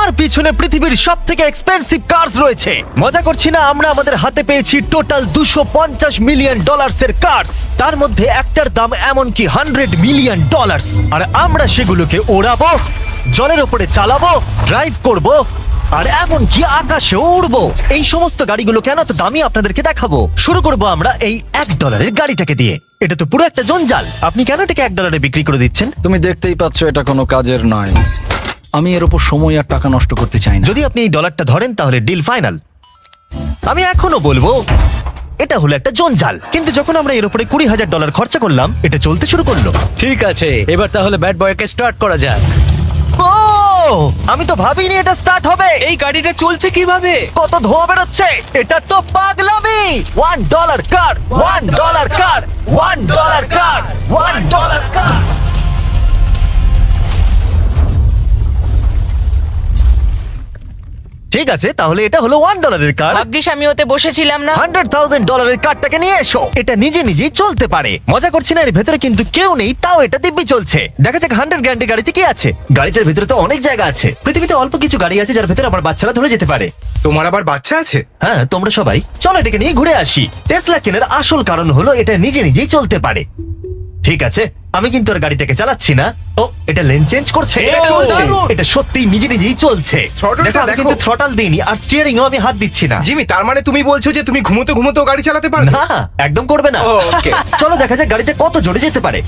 আমার পিছনে পৃথিবীর সবথেকে এক্সপেন্সিভ কার্স রয়েছে। মজা করছি না, আমরা আমাদের হাতে পেয়েছি টোটাল $250 মিলিয়ন এর কার্স। তার মধ্যে একটার দাম এমনকি $100 মিলিয়ন। আর আমরা সেগুলোকে ওড়াবো, জলের ওপরে চালাবো, ড্রাইভ করব, আর এমনকি আকাশেও উড়বো। এই সমস্ত গাড়িগুলো কেন তো দামি আপনাদেরকে দেখাবো। শুরু করব আমরা এই $1 গাড়িটাকে দিয়ে। এটা তো পুরো একটা জঞ্জাল। আপনি কেন এটাকে $1 বিক্রি করে দিচ্ছেন? তুমি দেখতেই পাচ্ছ এটা কোনো কাজের নয়। আমি এর উপর সময় আর টাকা নষ্ট করতে চাই না। যদি আপনি এই ডলারটা ধরেন তাহলে ডিল ফাইনাল। আমি এখনো বলবো এটা হলো একটা জঞ্জাল, কিন্তু যখন আমরা এর উপরে $20,000 খরচা করলাম, এটা চলতে শুরু করলো। ঠিক আছে, এবার তাহলে ব্যাড বয়কে স্টার্ট করা যাক। ও, আমি তো ভাবিনি এটা স্টার্ট হবে। এই গাড়িটা চলছে কিভাবে? কত ধোঁয়া বেরোচ্ছে, এটা তো পাগলামি। $1 কার, $1 কার, $1 কার, $1 কার। ঠিক আছে, তাহলে এটা হলো $1 কার। ভাগ্যিস আমি ওতে বসেছিলাম না। $100,000 কারটাকে নিয়ে এসো। এটা নিজে নিজেই চলতে পারে। মজা করছি না, এর ভেতরে কিন্তু কেউ নেই, তাও এটা দিব্যি চলছে। দেখা যাক 100 গ্র্যান্ডের গাড়িতে কি আছে। গাড়িটার ভেতরে তো অনেক জায়গা আছে। পৃথিবীতে অল্প কিছু গাড়ি আছে যার ভেতরে আমার বাচ্চারা ধরে যেতে পারে। তোমার আবার বাচ্চা আছে? হ্যাঁ, তোমরা সবাই চলো এটাকে নিয়ে ঘুরে আসি। টেসলা কেনার আসল কারণ হলো এটা নিজে নিজেই চলতে পারে। ঠিক আছে, আমি কিন্তু আর গাড়িটাকে চালাচ্ছি না। ও, এটা লেন চেঞ্জ করছে। এটা চলছে। এটা সত্যি নিজে নিজেই চলছে। Throttle-টা দেখো, আমি দেখো। কিন্তু থ্রটাল দিইনি, আর স্টিয়ারিংও আমি হাত দিচ্ছি না। জিমি, তার মানে তুমি বলছো যে তুমি ঘুমোতে ঘুমোতেও গাড়ি চালাতে পারবে? না, একদম করবে না। ও, okay. চলো দেখা যাক গাড়িটা কত জোরে যেতে পারে।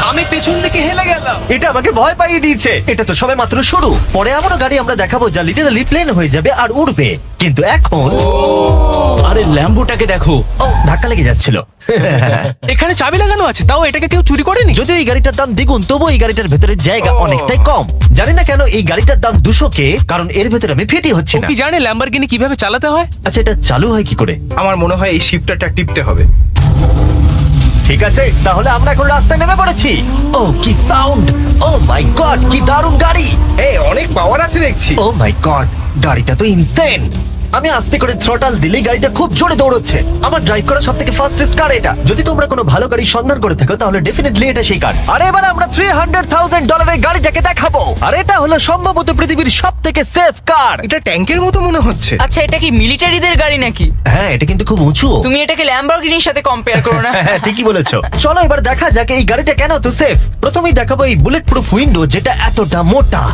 আমি পেছন থেকে হেলে গেলাম। এটা আমাকে ভয় পাইয়ে দিয়েছে। এটা তো সবে মাত্র শুরু। পরে এমনও গাড়ি আমরা দেখাবো যা লিটারালি প্লেন হয়ে যাবে আর উড়বে। কিন্তু এখন আরে ল্যাম্বোটাকে দেখো, ও, ধাক্কা লেগে যাচ্ছিল। এখানে চাবি লাগানো আছে, তাও এটাকে কেউ চুরি করেনি। যদিও এই গাড়িটার দাম দ্বিগুণ, তবু এই গাড়িটার ভেতরে জায়গা অনেকটাই কম। জানি না কেন এই গাড়িটার দাম 200K, কারণ এর ভেতরে আমি ফিটি হচ্ছে ও না। কি জানে ল্যাম্বরগিনি কিভাবে চালাতে হয়? আচ্ছা, এটা চালু হয় কি করে? আমার মনে হয় এই শিফটারটা টিপতে হবে। ঠিক আছে, তাহলে আমরা এখন রাস্তায় নেমে পড়েছি। ও, কি সাউন্ড! ও মাই গড, কি দারুণ গাড়ি! এই অনেক পাওয়ার আছে দেখছি। ও মাই গড, গাড়িটা তো ইনসেন। আমি আস্তে করে থ্রটাল দিলেই গাড়িটা খুব জোরে দৌড়চ্ছে। আমার ড্রাইভ করা সবথেকে ফাস্টেস্ট কার এটা। যদি তোমরা কোনো ভালো গাড়ির সন্ধান করে থাকো তাহলে ডেফিনেটলি এটা সেই কার। আর এবার আমরা $300,000 এর গাড়িটাকে দেখাবো। আর এটা হলো সম্ভবত পৃথিবীর সবথেকে সেফ কার। এটা ট্যাঙ্কের মতো মনে হচ্ছে। আচ্ছা, এটা কি মিলিটারিদের গাড়ি নাকি? হ্যাঁ, এটা কিন্তু খুব উঁচু। তুমি এটাকে ল্যাম্বরগিনির সাথে কম্পেয়ার করো না। হ্যাঁ, ঠিকই বলেছো। চলো এবার দেখা যাক এই গাড়িটা কেন তো সেফ। প্রথমেই দেখাবো এই বুলেট প্রুফ উইন্ডো, যেটা এতটা মোটা।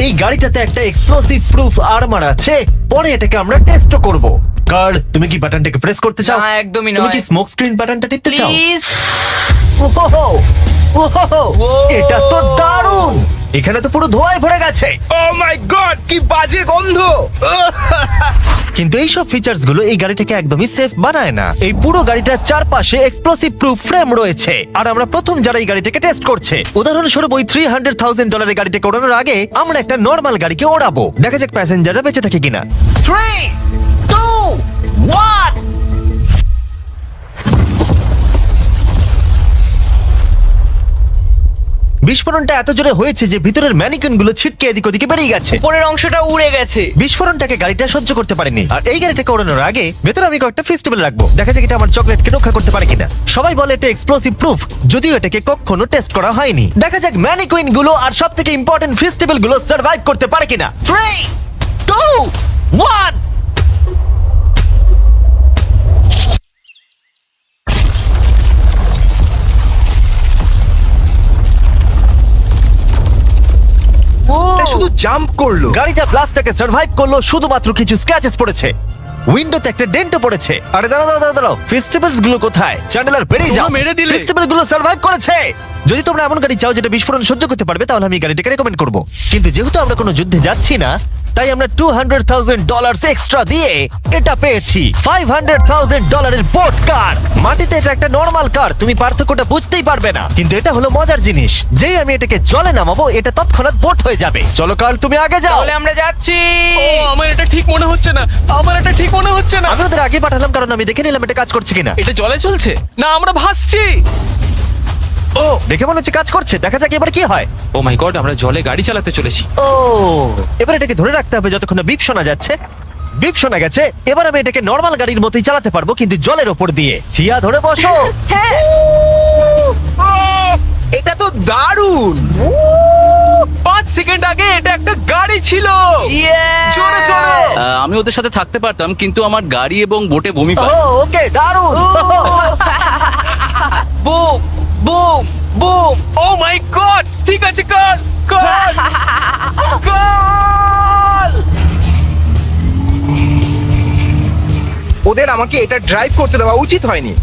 এই গাড়িটাতে একটা এক্সপ্লোসিভ প্রুফ আর্মার আছে। পরে এটাকে আমরা টেস্ট করব। কার্ড, তুমি কি বাটনটাকে প্রেস করতে চাও? না, একদমই তুমি নয়। কি স্মোক স্ক্রিন বাটনটা টিপতে চাও? প্লিজ। ওহো, ওহো, এটা তো দারুণ। এখানে তো পুরো ধোঁয়ায় ভরে গেছে। ও মাই গড, কি বাজে গন্ধ! কিন্তু এইসব ফিচার্স গুলো এই গাড়িটাকে একদমই সেফ বানায় না। এই পুরো গাড়িটার চারপাশে এক্সপ্লোসিভ প্রুফ ফ্রেম রয়েছে। আর আমরা প্রথম যারা এই গাড়িটাকে টেস্ট করছে, উদাহরণস্বরূপ ওই $300,000 এর গাড়িটাকে ওড়ানোর আগে আমরা একটা নর্মাল গাড়িকে ওড়াবো। দেখা যাক প্যাসেঞ্জাররা বেঁচে থাকে কিনা। 3, 2, 1। বিস্ফোরণটা এত জোরে হয়েছে যে ভিতরের ম্যানিকুইন গুলো ছিটকে এদিক ওদিকে বেরিয়ে গেছে। উপরের অংশটা উড়ে গেছে। বিস্ফোরণটাকে গাড়িটা সহ্য করতে পারেনি। আর এই গাড়িটাকে ওড়ানোর আগে ভেতরে আমি কয়েকটা ফেস্টিভ্যাল রাখবো। দেখা যাক এটা আমার চকলেটকে রক্ষা করতে পারে কিনা। সবাই বলে এটা এক্সপ্লোসিভ প্রুফ, যদিও এটাকে কখনো টেস্ট করা হয়নি। দেখা যাক ম্যানিকুইন গুলো আর সবথেকে ইম্পর্টেন্ট ফেস্টিভ্যাল গুলো সার্ভাইভ করতে পারে কিনা। 3, 2, 1। এটা শুধু জাম্প করলো। গাড়িটা ব্লাস্টটাকে সার্ভাইভ করলো, শুধুমাত্র কিছু স্ক্র্যাচেস পড়েছে। উইন্ডোতে একটা ডেন্টও পড়েছে। আরে দাঁড়াও, ফেস্টিভ্যালস গুলো কোথায়? চ্যান্ডেলার বেরিয়ে যাও। তোমরা মেরে দিলে। ফেস্টিভ্যাল গুলো সার্ভাইভ করেছে। যদি তোমরা এমন গাড়ি চাও যেটা বিস্ফোরণ সহ্য করতে পারবে, তাহলে আমি এই গাড়িটাকে রেকমেন্ড করব। কিন্তু যেহেতু আমরা কোনো যুদ্ধে যাচ্ছি না, তাই আমরা $200,000 এক্সট্রা দিয়ে এটা পেয়েছি। $500,000 এর বোট কার। মাটিতে এটা একটা নর্মাল কার, তুমি পার্থক্যটা বুঝতেই পারবে না। কিন্তু এটা হলো মজার জিনিস, যেই আমি এটাকে জলে নামাবো এটা তৎক্ষণাৎ বোট হয়ে যাবে। চলো কার, তুমি আগে যাও। তাহলে আমরা যাচ্ছি। ও, আমার এটা ঠিক মনে হচ্ছে না, আমার এটা ঠিক মনে হচ্ছে না। আমি ওদের আগে পাঠালাম কারণ আমি দেখে নিলাম এটা কাজ করছে কিনা। এটা জলে চলছে না, আমরা ভাসছি। ও, দেখে মনে হচ্ছে কাজ করছে। দেখা যাক এবার কি হয়। ও মাই গড, আমরা জলে গাড়ি চালাতে চলেছি। ও, এবার এটাকে ধরে রাখতে হবে যতক্ষণ না বিপ শোনা যাচ্ছে। বিপ শোনা গেছে। এবার আমি এটাকে নর্মাল গাড়ির মতোই চালাতে পারবো, কিন্তু জলের ওপর দিয়ে। থিয়া, ধরে বসো। হ্যাঁ। এটা তো দারুণ। 5 সেকেন্ড আগে এটা একটা গাড়ি ছিল। Yeah! জোরে চলো। আমি ওদের সাথে থাকতে পারতাম কিন্তু আমার গাড়ি এবং বোটে বমি ও পায়। ওকে দারুণ বুম বুম বুম। ও মাই গড, ঠিক আছে, কর কর কর। ওদের আমাকে এটা ড্রাইভ করতে দেওয়া উচিত হয়নি।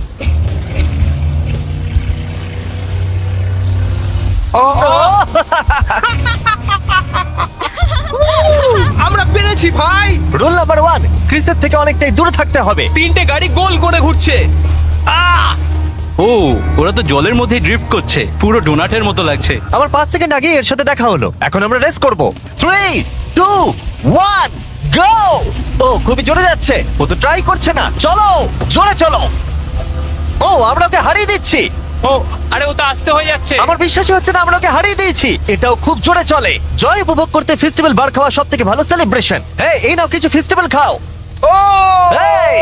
আমরা পেরেছি ভাই। রুল নাম্বার 1, ক্রিসের থেকে অনেকটাই দূরে থাকতে হবে। 3টে গাড়ি গোল করে ঘুরছে। ও ওরা তো জলের মধ্যে ড্রিফট করছে, পুরো ডোনাটের মতো লাগছে। আমার 5 সেকেন্ড আগে এর সাথে দেখা হলো। এখন আমরা রেস করব। 3 2 1 গো! ও খুবই জোরে যাচ্ছে। ও তো ট্রাই করছে না। চলো জোরে চলো। ও আমরা ওকে হারিয়ে দিচ্ছি। ও আরে ও তো আসতে হয়ে যাচ্ছে। আমার বিশ্বাসই হচ্ছে না আমরা ওকে হারিয়ে দিয়েছি। এটাও খুব জোরে চলে। জয় উপভোগ করতে ফেস্টিভ্যাল বার খাওয়া সব থেকে ভালো সেলিব্রেশন। এই নাও কিছু ফেস্টিভ্যাল খাও। ও এই!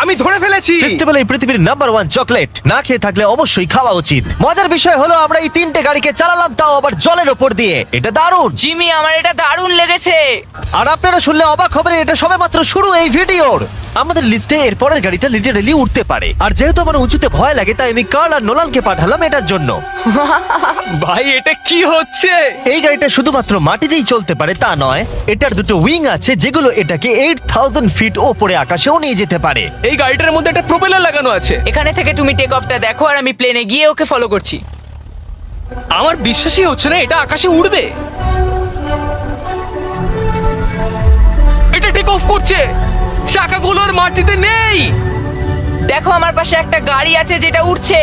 আমি ধরে ফেলেছি। ফেস্টিভ্যাল এই পৃথিবীর নাম্বার 1 চকলেট। না খেয়ে থাকলে অবশ্যই খাওয়া উচিত। মজার বিষয় হলো আমরা এই 3টে গাড়িকে চালালাম, তাও আবার জলের ওপর দিয়ে। এটা দারুণ। জিমি, আমার এটা দারুণ লেগেছে। আর আপনারা শুনলে অবাক হবেন, এটা সবেমাত্র শুরু এই ভিডিওর। আমাদের লিস্টে এর পরের গাড়িটা লিটারালি উঠতে পারে। আর যেহেতু আমার উঁচুতে ভয় লাগে, তাই আমি কার্ল আর নোলানকে পাঠালাম এটার জন্য। ভাই এটা কি হচ্ছে? এই গাড়িটা শুধুমাত্র মাটিতেই চলতে পারে তা নয়, এটার দুটো উইং আছে যেগুলো এটাকে 8000 ফিট ওপরে আকাশেও নিয়ে যেতে পারে। এই গাড়িটার মধ্যে একটা প্রপেলার লাগানো আছে। এখানে থেকে তুমি টেক অফটা দেখো আর আমি প্লেনে গিয়ে ওকে ফলো করছি। আমার বিশ্বাসই হচ্ছে না এটা আকাশে উড়বে। এটা টেক অফ করছে, চাকাগুলোর মাটিতে নেই। দেখো আমার পাশে একটা গাড়ি আছে যেটা উঠছে।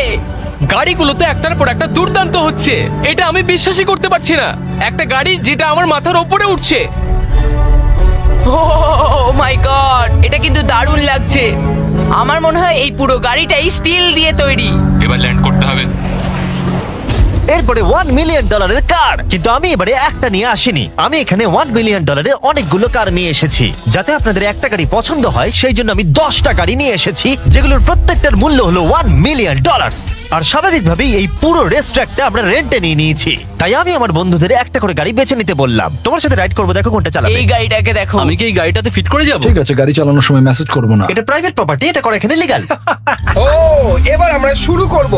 গাড়িগুলোতে একটার পর একটা দুর্দান্ত হচ্ছে। এটা আমি বিশ্বাসই করতে পারছি না, একটা গাড়ি যেটা আমার মাথার ওপরে উঠছে। ও মাই গড, এটা কিন্তু দারুণ লাগছে। আমার মনে হয় এই পুরো গাড়িটাই স্টিল দিয়ে তৈরি। এবার ল্যান্ড করতে হবে। এরপরে $1 মিলিয়ন কার। কিন্তু আমি এবারে একটা নিয়ে আসিনি। আমি এখানে $1 মিলিয়ন অনেকগুলো কার নিয়ে এসেছি। যাতে আপনাদের একটা গাড়ি পছন্দ হয় সেই জন্য আমি 10টা গাড়ি নিয়ে এসেছি, যেগুলোর প্রত্যেকটার মূল্য হলো $1 মিলিয়ন। আর স্বাভাবিকভাবেই এই পুরো রেস ট্র্যাকটা আমরা রেন্টে নিয়ে নিয়েছি। তাই আমি আমার বন্ধুদের একটা করে গাড়ি বেছে নিতে বললাম। তোমার সাথে রাইড করবো, দেখো কোনটা চালাবে। এই গাড়িটাকে দেখো। আমি কি এই গাড়িটাতে ফিট করে যাব? ঠিক আছে, গাড়ি চালানোর সময় মেসেজ করবো না। এটা প্রাইভেট প্রপার্টি, এটা করা এখানে লিগ্যাল। ও এবার আমরা শুরু করব।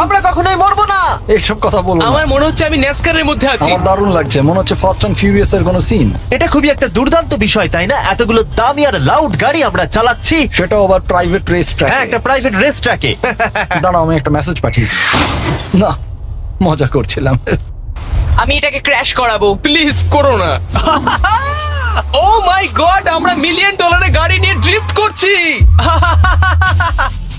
আমরা কখনোই মরবো না। এইসব কথা বলবো না। আমার মনে হচ্ছে আমি ন্যাসকারের মধ্যে আছি। আমার দারুণ লাগছে, মনে হচ্ছে ফার্স্ট অ্যান্ড ফিউরিয়াস এর কোনো সিন। এটা খুবই একটা দুর্দান্ত বিষয়, তাই না? এতগুলো দামি আর লাউড গাড়ি আমরা চালাচ্ছি। সেটাও আবার প্রাইভেট রেস ট্র্যাক। হ্যাঁ, একটা প্রাইভেট রেস ট্র্যাকে। দাঁড়াও, আমি একটা মেসেজ পাঠিয়ে দিই। না, মজা করছিলাম। আমি এটাকে ক্র্যাশ করাবো। প্লিজ করো না। ও মাই গড, আমরা $1 মিলিয়ন গাড়ি নিয়ে ড্রিফট করছি।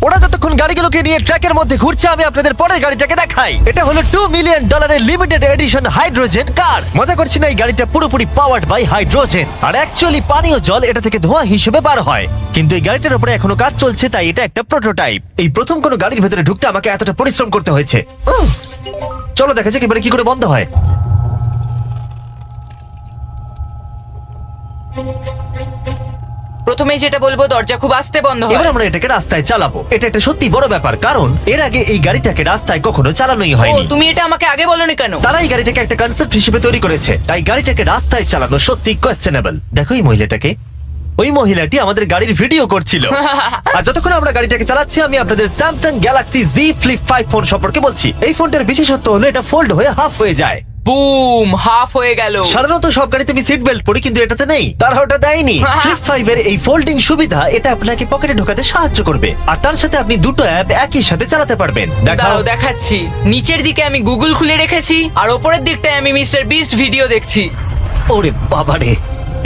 ওরা যতক্ষণ গাড়িগুলোকে নিয়ে ট্র্যাকের মধ্যে ঘুরছে, আমি আপনাদের পরের গাড়িটাকে দেখাই। এটা হলো $2 million limited edition hydrogen car. মজা করছি না, এই গাড়িটা পুরোপুরি পাওয়ার্ড বাই হাইড্রোজেন। আর অ্যাকচুয়ালি পানীয় জল এটা থেকে ধোঁয়া হিসেবে বার হয়। কিন্তু এই গাড়িটার উপরে এখনো কাজ চলছে, তাই এটা একটা প্রোটোটাইপ। এই প্রথম কোনো গাড়ির ভেতরে ঢুকতে আমাকে এতটা পরিশ্রম করতে হয়েছে। চলো দেখা যাক এবারে কি করে বন্ধ হয়। প্রথমে যেটা বলবো, দরজা খুব আস্তে বন্ধ হয়। এবার আমরা এটাকে রাস্তায় চালাবো। এটা একটা সত্যি বড় ব্যাপার, কারণ এর আগে এই গাড়িটাকে রাস্তায় কখনো চালানোই ও, হয়নি। তুমি এটা আমাকে আগে বলনি কেন? তারা এই গাড়িটাকে একটা কনসেপ্ট হিসেবে তৈরি করেছে, তাই গাড়িটাকে রাস্তায় চালানো সত্যি কোয়েশ্চেনেবল। দেখো এই মহিলাটাকে, ওই মহিলাটি আমাদের গাড়ির ভিডিও করছিল। আর যতক্ষণ আমরা গাড়িটাকে চালাচ্ছি, আমি আপনাদের Samsung Galaxy Z Flip 5 phone সম্পর্কে বলছি। এই ফোনটার বিশেষত্ব হলো এটা ফোল্ড হয়ে হাফ হয়ে যায়। বুম, হাফ হয়ে গেল। সাধারণত সব গাড়িতে আমি সিট বেল্ট পরি, কিন্তু এটাতে নেই। তারা ওটা দেয়নি। ফ্লিপ 5 এর এই ফোল্ডিং সুবিধা এটা আপনাকে পকেটে ঢোকাতে সাহায্য করবে। আর তার সাথে আপনি দুটো অ্যাপ একই সাথে চালাতে পারবেন। দেখাও। দাঁড়াও দেখাচ্ছি। নিচের দিকে আমি গুগল খুলে রেখেছি, আর ওপরের দিকটায় আমি মিস্টার বিস্ট ভিডিও দেখছি। ওরে বাবারে,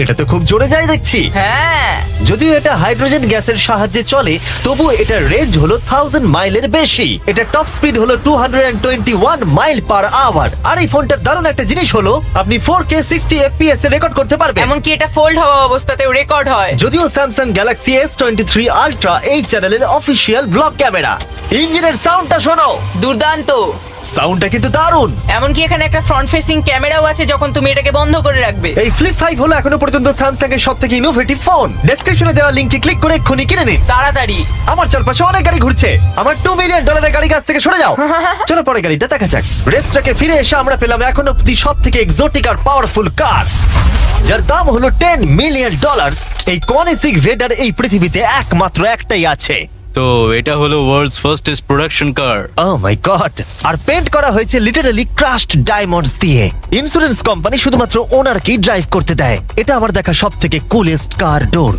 এটা তো খুব জোরে যায় দেখছি। হ্যাঁ, যদিও এটা হাইড্রোজেন গ্যাসের সাহায্যে চলে, তবু এটার রেঞ্জ হলো 1000 মাইলের বেশি। এটা টপ স্পিড হলো 221 মাইল পার আওয়ার। আর এই ফোনটার দারুণ একটা জিনিস হলো আপনি 4K 60 FPS এ রেকর্ড করতে পারবেন। এমনকি এটা ফোল্ড হওয়া অবস্থাতেও রেকর্ড হয়। যদিও স্যামসাং গ্যালাক্সি S23 আলট্রা এই চ্যানেলের অফিসিয়াল ব্লগ ক্যামেরা। ইঞ্জিনের সাউন্ডটা শোনো। দুর্দান্ত। সাউন্ডটা কিন্তু দারুণ। এমনকি এখানে একটা ফ্রন্ট ফেসিং ক্যামেরাও আছে যখন তুমি এটাকে বন্ধ করে রাখবে। এই ফ্লিপ 5 হলো এখনো পর্যন্ত স্যামসাং এর সবথেকে ইনোভেটিভ ফোন। ডেসক্রিপশনে দেওয়া লিংকে ক্লিক করে এক্ষুনি কিনে নিন। তাড়াতাড়ি। আমার চারপাশে অনেক গাড়ি ঘুরছে। আমার $2 মিলিয়ন গাড়ি কাছ থেকে সরে যাও। চলো পরে গাড়িটা দেখা যাক। রেসটাকে ফিরে এসে আমরা পেলাম এখন অব্দি সব থেকে এক্সোটিক আর পাওয়ারফুল কার, যার দাম হলো $10 মিলিয়ন। এই কনিসিক ভেডার এই পৃথিবীতে একমাত্র একটাই আছে। তো এটা হলো world's fastest production car. Oh my God! আর পেন্ট করা হয়েছে লিটারালি ক্রাশড ডায়মন্ডস দিয়ে। ইন্স্যুরেন্স কোম্পানি শুধুমাত্র ওনারকেই ড্রাইভ করতে দেয়। এটা আমার দেখা সব থেকে কুলেস্ট কার ডোর।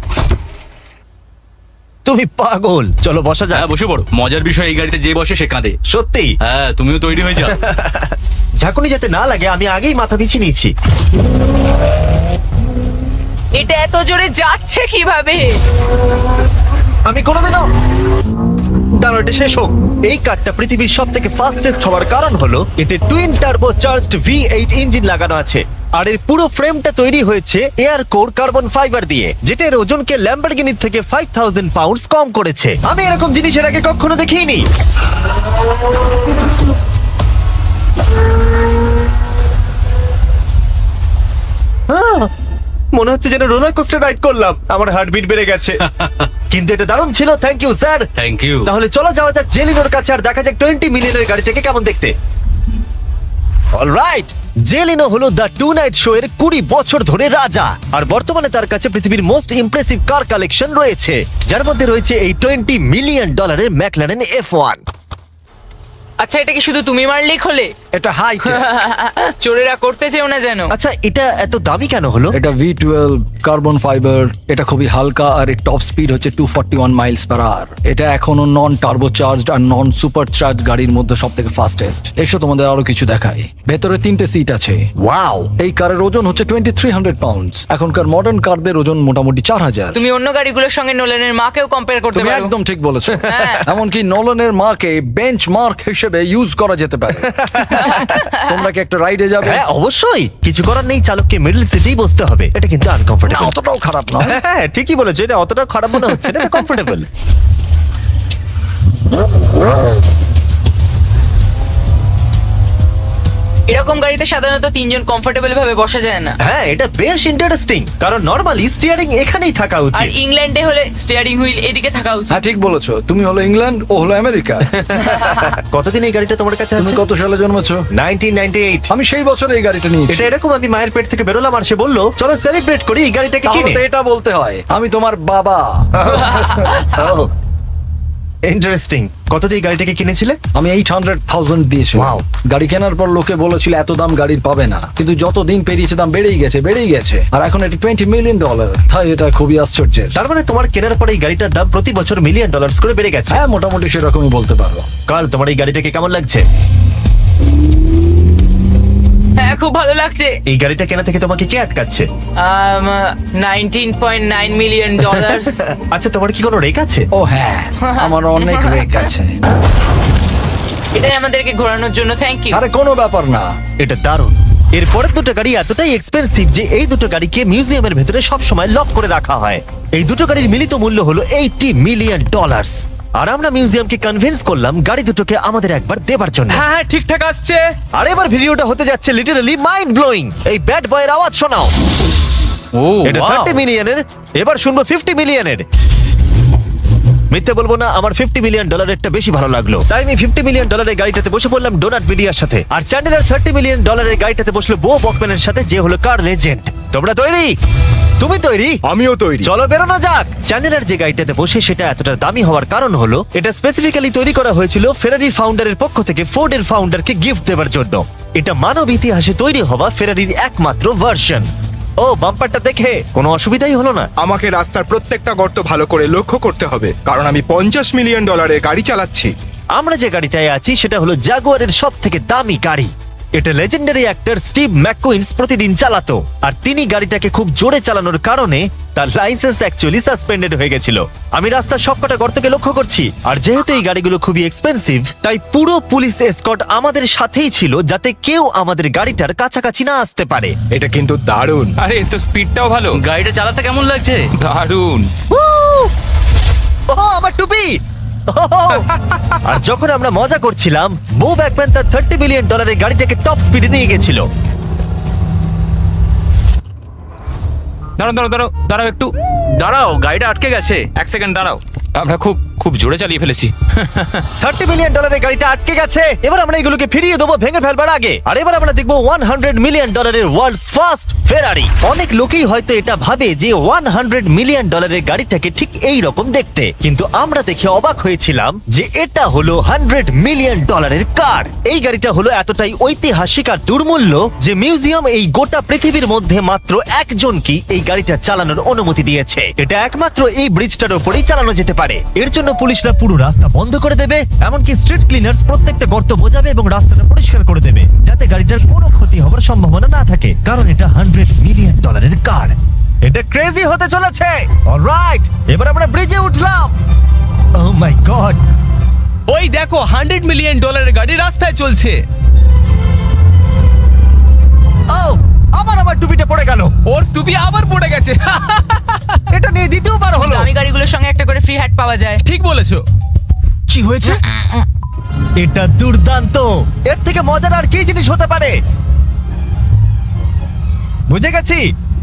তুমি পাগল। চলো বসা যাক। হ্যাঁ বসে পড়ো। মজার বিষয় এই গাড়িতে যে বসে সে কাঁদে। সত্যি হ্যাঁ তুমিও তৈরি হয়ে যাও। ঝাঁকুনি যাতে না লাগে আমি আগেই মাথা পিছিয়ে নিয়েছি। এটা এত জোরে যাচ্ছে কিভাবে? আমি কোনোদিনও দাঁড়াও, এটা শেষ হোক। এই কারটা পৃথিবীর সব থেকে ফাস্টেস্ট হওয়ার কারণ হলো এতে twin turbo charged V8 engine লাগানো আছে। আর এর পুরো ফ্রেমটা তৈরি হয়েছে এয়ার কোর কার্বন ফাইবার দিয়ে, যেটা এর ওজনকে ল্যাম্বরগিনির থেকে 5000 পাউন্ডস কম করেছে। আমি এরকম জিনিসের আগে কখনো দেখিনি। মনে হচ্ছে যেন রোলার কোস্টার রাইড করলাম। আমার হার্টবিট বেড়ে গেছে। কিন্তু এটা দারুণ ছিল। Thank you sir. Thank you. তাহলে চলো যাওয়া যাক জেলিনোর কাছে আর দেখা যাক 20 মিলিয়নের গাড়িটাকে কেমন দেখতে। অলরাইট, জেলিনো হলো দ্য টু নাইট শো এর 20 বছর ধরে রাজা। আর বর্তমানে তার কাছে পৃথিবীর মোস্ট ইমপ্রেসিভ কার কালেকশন রয়েছে, যার মধ্যে রয়েছে এই $20 মিলিয়ন ম্যাকলারেন F1। আচ্ছা, এটা কি শুধু তুমি মারলেই খোলে? এটা হাইট। চোরেরা করতে চেও না যেন। আচ্ছা, এটা এত দামি কেন হলো? এটা V12 কার্বন ফাইবার। এটা খুবই হালকা আর এর টপ স্পিড হচ্ছে 241 মাইলস পার আওয়ার। এটা এখনো নন টার্বো চার্জড আর নন সুপার চার্জ গাড়ির মধ্যে সব থেকে ফাস্টেস্ট। এসো তোমাদের আরো কিছু দেখাই। ভেতরে 3টে সিট আছে। ওয়াও! এই কারের ওজন হচ্ছে 2300 পাউন্ডস। এখনকার মডার্ন কারদের ওজন মোটামুটি 4000। তুমি অন্য গাড়িগুলোর সঙ্গে নোলানের মাকেও কম্পেয়ার করতে তুমি পারো। একদম ঠিক বলেছো। হ্যাঁ। এমনকি নোলানের মাকে বেঞ্চমার্ক হিসেবে ইউজ করা যেতে পারে। তোমরা কি একটা রাইডে যাবে? হ্যাঁ অবশ্যই। কিছু করার নেই, চালককে মিডল সিটেই বসতে হবে। এটা কিন্তু না, আনকমফোর্টেবল। অতটাও খারাপ নয়। হ্যাঁ ঠিকই বলেছো, এটা অতটা খারাপ মনে হচ্ছে না, এটা কমফোর্টেবল। এরকম গাড়িতে সাধারণত 3 জন কমফোর্টেবল ভাবে বসা যায় না। হ্যাঁ এটা বেশ ইন্টারেস্টিং, কারণ নরমালি স্টিয়ারিং এখানেই থাকা আর উচিত। ইংল্যান্ডে হলে স্টিয়ারিং হুইল এদিকে থাকা উচিত। হ্যাঁ ঠিক বলেছো। তুমি হলো ইংল্যান্ড, ও হলো আমেরিকা। কতদিন এই গাড়িটা তোমার কাছে তুমি আছে? কত সালে জন্মেছো? 1998। আমি সেই বছর এই গাড়িটা নিয়েছি। এটা এরকম, আমি মায়ের পেট থেকে বেরোলাম আর সে বললো চলো সেলিব্রেট করি এই গাড়িটাকে তাহলে কিনে। তো এটা বলতে হয় আমি তোমার বাবা। ইন্টারেস্টিং। কত দিয়ে এই গাড়িটাকে কিনেছিলে? আমি 800,000 দিয়েছি। Wow. গাড়ি কেনার পর লোকে বলেছিল এত দাম গাড়ির পাবে না, কিন্তু যত দিন পেরিয়েছে দাম বেড়েই গেছে। আর এখন এটা $20 মিলিয়ন। তাই এটা খুবই আশ্চর্যের। তার মানে তোমার কেনার পরে এই গাড়িটার দাম প্রতি বছর $1 মিলিয়ন করে বেড়ে গেছে। হ্যাঁ মোটামুটি সেরকমই বলতে পারো। কাল তোমার এই গাড়িটাকে কেমন লাগছে? হ্যাঁ খুব ভালো লাগছে। এই গাড়িটা কেনা থেকে তোমাকে কে আটকাচ্ছে? $19.9 মিলিয়ন। আচ্ছা তোমার কি কোনো রেক আছে? ও হ্যাঁ, আমার অনেক রেক আছে। এটাই আমাদেরকে ঘোরানোর জন্য থ্যাংক ইউ। আরে কোনো ব্যাপার না। এটা দারুণ। এর পরের দুটো গাড়ি এতটাই এক্সপেন্সিভ যে এই দুটো গাড়িকে মিউজিয়ামের ভেতরে সব সময় লক করে রাখা হয়। এই দুটো গাড়ির মিলিত মূল্য হলো $80 মিলিয়ন। আর আমরা মিউজিয়ামকে কনভিন্স করলাম গাড়ি দুটোকে আমাদের একবার দেবার জন্য। হ্যাঁ হ্যাঁ ঠিকঠাক আসছে। আর এবার ভিডিওটা হতে যাচ্ছে লিটারালি মাইন্ড ব্লোয়িং। এই ব্যাড বয়ের আওয়াজ শোনাও। ও এটা 30 মিলিয়নের, এবার শুনবো 50 মিলিয়নের। মিথ্যে বলবো না, আমার $50 মিলিয়ন বেশি ভালো লাগলো, তাই আমি $50 মিলিয়ন গাড়িটাতে বসে পড়লাম ডোনাট মিডিয়ার সাথে। আর চ্যান্ডেলার $30 মিলিয়ন গাড়িটাতে বসলো বো বকম্যানের সাথে, যে হলো কার লেজেন্ড। তোমরা তৈরি? তুমি তৈরি? আমিও তৈরি। চলো বেরোনো যাক। চ্যান্ডেলার যে গাড়িটাতে বসে সেটা এতটা দামি হওয়ার কারণ হলো এটা স্পেসিফিক্যালি তৈরি করা হয়েছিল ফেরারি ফাউন্ডারের পক্ষ থেকে ফোর্ডের ফাউন্ডারকে গিফট দেওয়ার জন্য। এটা মানব ইতিহাসে তৈরি হওয়া ফেরারির একমাত্র ভার্সন। ও বাম্পারটা দেখে কোনো অসুবিধাই হলো না। আমাকে রাস্তার প্রত্যেকটা গর্ত ভালো করে লক্ষ্য করতে হবে, কারণ আমি $50 মিলিয়ন গাড়ি চালাচ্ছি। আমরা যে গাড়িটায় আছি সেটা হলো জাগুয়ারের সব থেকে দামি গাড়ি। এটা লেজেন্ডারি অ্যাক্টর স্টিভ ম্যাককুইন্স প্রতিদিন চালাতো, আর তিনি গাড়িটাকে খুব জোরে চালানোর কারণে তার লাইসেন্স অ্যাকচুয়ালি সাসপেন্ডেড হয়ে গেছিল। আমি রাস্তার সবকটা গর্তকে লক্ষ্য করছি, আর যেহেতু এই গাড়িগুলো খুবই এক্সপেন্সিভ তাই পুরো পুলিশ এসকর্ট আমাদের সাথেই ছিল, যাতে কেউ আমাদের গাড়িটার কাছাকাছি না আসতে পারে। এটা কিন্তু দারুণ। আরে এর তো স্পিডটাও ভালো। গাড়িটা চালাতে কেমন লাগছে? দারুণ। ও আমার টুপি! ও আর যখন আমরা মজা করছিলাম, বো ব্যাকম্যান তার $30 বিলিয়ন গাড়িটাকে টপ স্পিডে নিয়ে গেছিল। দাঁড়াও দাঁড়াও দাঁড়াও দাঁড়াও একটু দাঁড়াও, গাড়িটা আটকে গেছে। এক সেকেন্ড দাঁড়াও। আমরা খুব খুব জোরে চালিয়ে ফেলেছি। $30 বিলিয়ন গাড়িটা আটকে গেছে। এবার আমরা এগুলোকে ফিরিয়ে দেবো ভেঙে ফেলবার আগে। আর এবার আমরা দেখবো $100 মিলিয়ন ওয়ার্ল্ডস ফার্স্ট ফেরারি। অনেক লোকেই হয়তো এটা ভাবে যে $100 মিলিয়ন গাড়িটাকে ঠিক এই রকম দেখতে, কিন্তু আমরা দেখে অবাক হয়েছিলাম যে এটা হলো $100 মিলিয়ন কার। এই গাড়িটা হলো এতটাই ঐতিহাসিক আর দুর্মূল্য যে মিউজিয়াম এই গোটা পৃথিবীর মধ্যে মাত্র একজনকে এই গাড়িটা চালানোর অনুমতি দিয়েছে। এটা একমাত্র এই ব্রিজটার উপরেই চালানো যেতে পারে। এর জন্য পুলিশরা পুরো রাস্তা বন্ধ করে দেবে, এমনকি স্ট্রিট ক্লিনার্স প্রত্যেকটা গর্ত বোঝাবে এবং রাস্তাটা পরিষ্কার করে দেবে, যাতে গাড়িটার কোনো ক্ষতি হওয়ার সম্ভাবনা না থাকে, কারণ এটা $100 মিলিয়ন কার। এটা ক্রেজি হতে চলেছে। অলরাইট, এবার আমরা ব্রিজে উঠলাম। ও মাই গড, ওই দেখো $100 মিলিয়ন গাড়ি রাস্তায় চলছে। ও আমার টুপিটা পড়ে গেল। ওর টুপি আবার পড়ে গেছে। এটা নিয়ে দ্বিতীয়বার হলো। দামি গাড়িগুলোর সঙ্গে একটা করে ফ্রি হ্যাট পাওয়া যায়। ঠিক বলেছো। কি হয়েছে? এটা দুর্দান্ত। এর থেকে মজার আর কি জিনিস হতে পারে? বুঝে গেছি,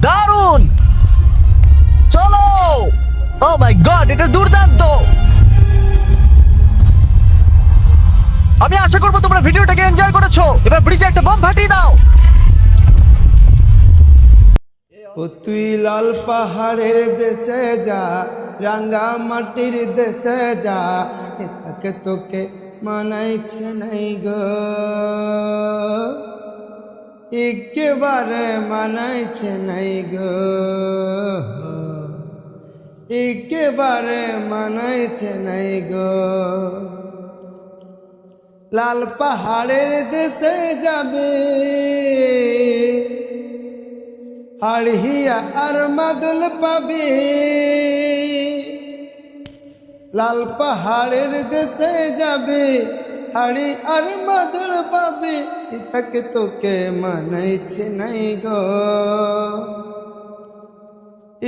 দারুণ। চলো। ও মাই গড, এটা দুর্দান্ত। আমি আশা করবো তোমরা ভিডিওটাকে এনজয় করেছো। এবার ব্রিজে একটা বম ফাটিয়ে দাও। ও তুই লাল পাহাড়ের দেশে যা, রাঙ্গা মাটির দেশে যা, এটাকে তোকে মানাইছে নাই গো, একেবারে মানাইছে নাই গো, একেবারে মানাইছে নাই গো। লাল পাহাড়ের দেশে যাবে, হাড়হিয়া আর মাদল পাবে। লাল পাহাড়ের দেশে যাবে, হাড়ি আর মাদল পাবে, ইতাকে তোকে মানাইছে নাই গো,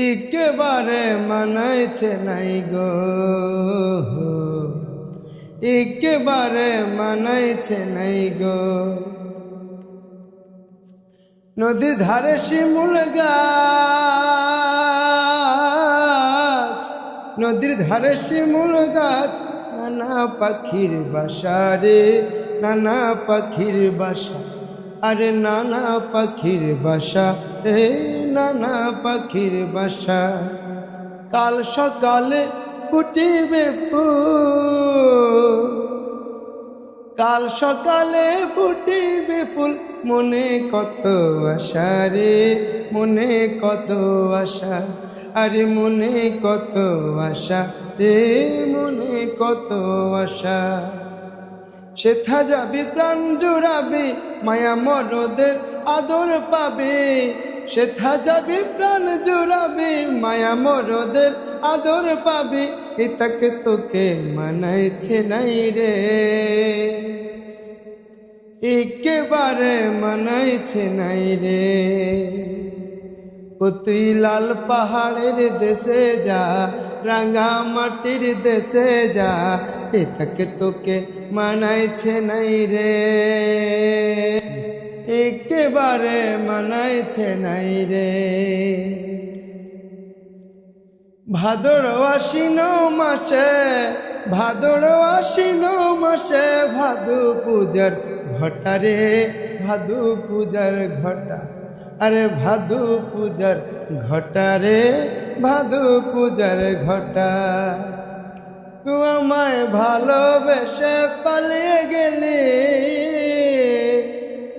একেবারে মানাইছে নাই গো, একেবারে মানাইছে নাই গো। নদীর ধারে শিমুল গাছ, নদীর ধারে শিমুল গাছ, নানা পাখির বাসা রে, নানা পাখির বাসা, আরে নানা পাখির বাসা রে, নানা পাখির বাসা। কাল সকালে ফুটিবে ফুল, কাল সকালে ফুটিবে ফুল, মনে কত আশা রে, মনে কত আশা, আরে মনে কত আশা রে, মনে কত আশা। সেথা যাবি প্রাণ জুড়াবি, মায়া মরদের আদর পাবে, সেথা যাবি প্রাণ জুড়াবি, মায়া মরদের আদর পাবি, এটাকে তোকে মানাইছে নাই রে, একেবারে মানাইছে নাই রে। ও তুই লাল পাহাড়ের দেশে যা, রাঙা মাটির দেশে যা, এটাকে তোকে মানাইছে নাই রে, একেবারে মানাইছে নাই রে। ভাদর আশ্বিন মাসে, ভাদর আশ্বিন মাসে, ভাদু পূজার ঘটা রে, ভাদু পূজার ঘটা, আরে ভাদু পূজার ঘটা রে, ভাদু পূজার ঘটা। তু আমায় ভালোবেসে পালিয়ে গেলি,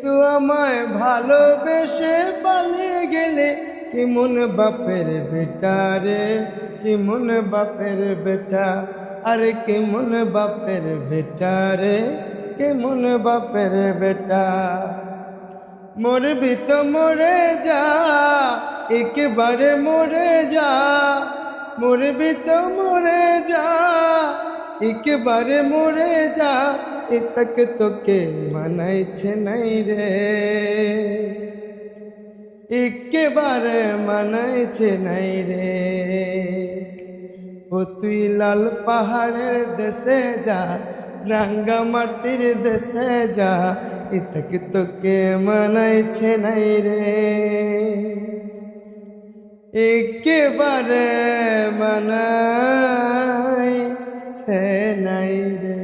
তু আমায় ভালোবেসে পালিয়ে গেলি, কেমন বাপের বেটা রে, কেমন বাপের বেটা, আরে কেমন বাপের বেটা রে, কেমন বাপের বেটা। মরবি তো মরে যা, একেবারে মরে যা, মরবি তো মরে যা, একেবারে মরে যা, এটাকে তোকে মানাইছে নাই রে, একেবারে মানাইছে নাই রে। ও তুই লাল পাহাড়ের দেশে যা, রাঙ্গা মাটির দেশে যা, ইতক তোকে মানাইছে নাই রে, একেবারে মানাইছে নাই রে।